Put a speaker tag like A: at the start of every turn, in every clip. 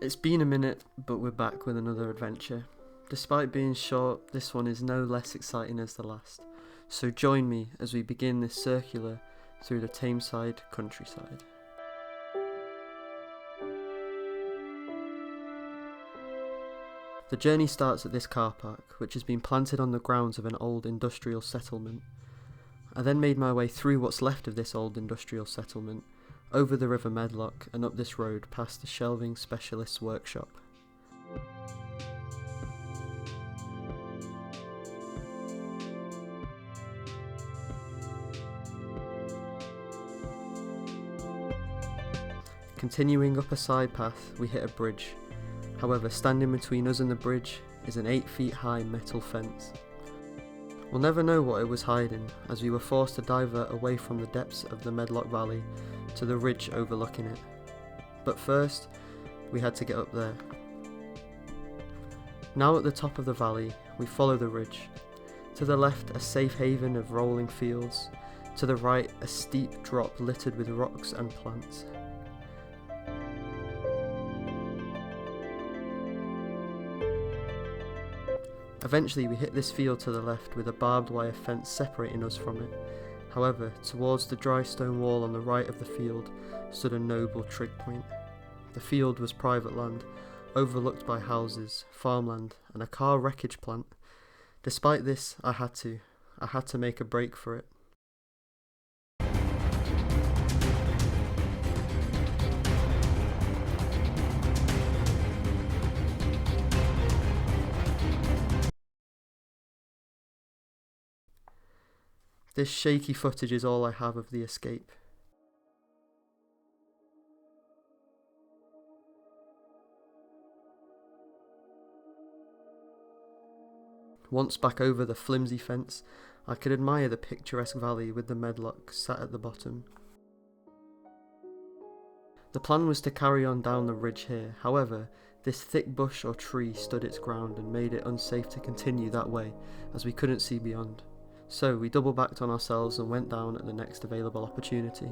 A: It's been a minute, but we're back with another adventure. Despite being short, this one is no less exciting as the last. So join me as we begin this circular through the Tameside countryside. The journey starts at this car park, which has been planted on the grounds of an old industrial settlement. I then made my way through what's left of this old industrial settlement, over the river Medlock and up this road past the shelving specialist's workshop. Continuing up a side path, we hit a bridge. However, standing between us and the bridge is an 8 feet high metal fence. We'll never know what it was hiding, as we were forced to divert away from the depths of the Medlock Valley to the ridge overlooking it. But first, we had to get up there. Now at the top of the valley, we follow the ridge. To the left, a safe haven of rolling fields. To the right, a steep drop littered with rocks and plants. Eventually we hit this field to the left with a barbed wire fence separating us from it. However, towards the dry stone wall on the right of the field stood a noble trig point. The field was private land, overlooked by houses, farmland and a car wreckage plant. Despite this, I had to make a break for it. This shaky footage is all I have of the escape. Once back over the flimsy fence, I could admire the picturesque valley with the Medlock sat at the bottom. The plan was to carry on down the ridge here, however, this thick bush or tree stood its ground and made it unsafe to continue that way, as we couldn't see beyond. So we double backed on ourselves and went down at the next available opportunity.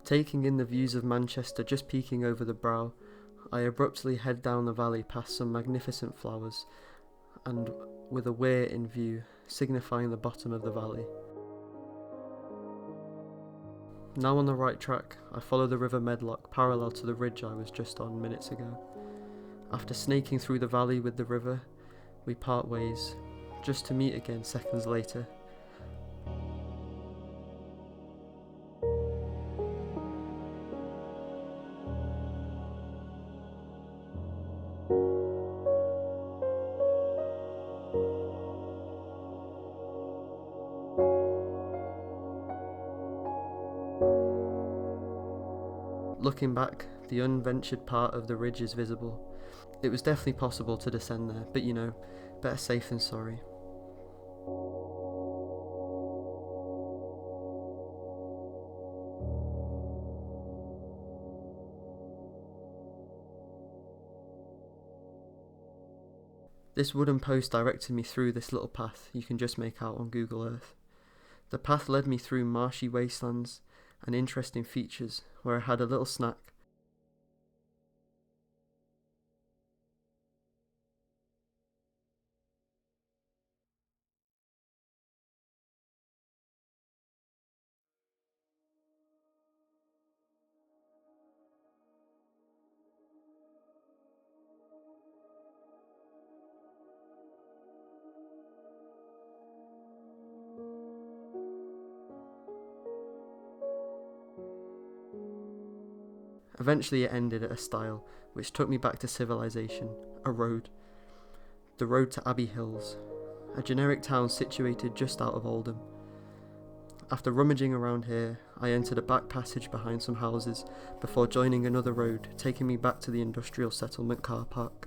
A: Taking in the views of Manchester just peeking over the brow, I abruptly head down the valley past some magnificent flowers, and with a weir in view, signifying the bottom of the valley. Now on the right track, I follow the river Medlock parallel to the ridge I was just on minutes ago. After snaking through the valley with the river, we part ways, just to meet again seconds later. Looking back, the unventured part of the ridge is visible. It was definitely possible to descend there, but you know, better safe than sorry. This wooden post directed me through this little path you can just make out on Google Earth. The path led me through marshy wastelands and interesting features where I had a little snack. Eventually it ended at a stile which took me back to civilization, a road. The road to Abbey Hills, a generic town situated just out of Oldham. After rummaging around here, I entered a back passage behind some houses before joining another road taking me back to the industrial settlement car park.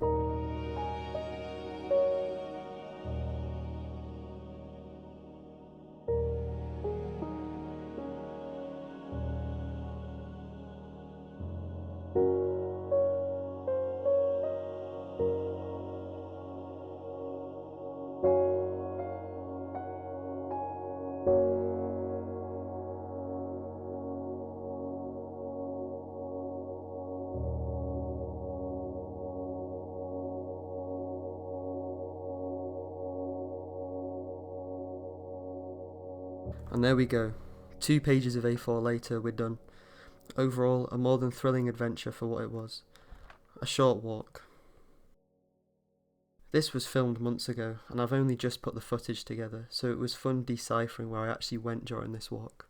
A: And there we go. 2 pages of A4 later, we're done. Overall, a more than thrilling adventure for what it was. A short walk. This was filmed months ago, and I've only just put the footage together, so it was fun deciphering where I actually went during this walk.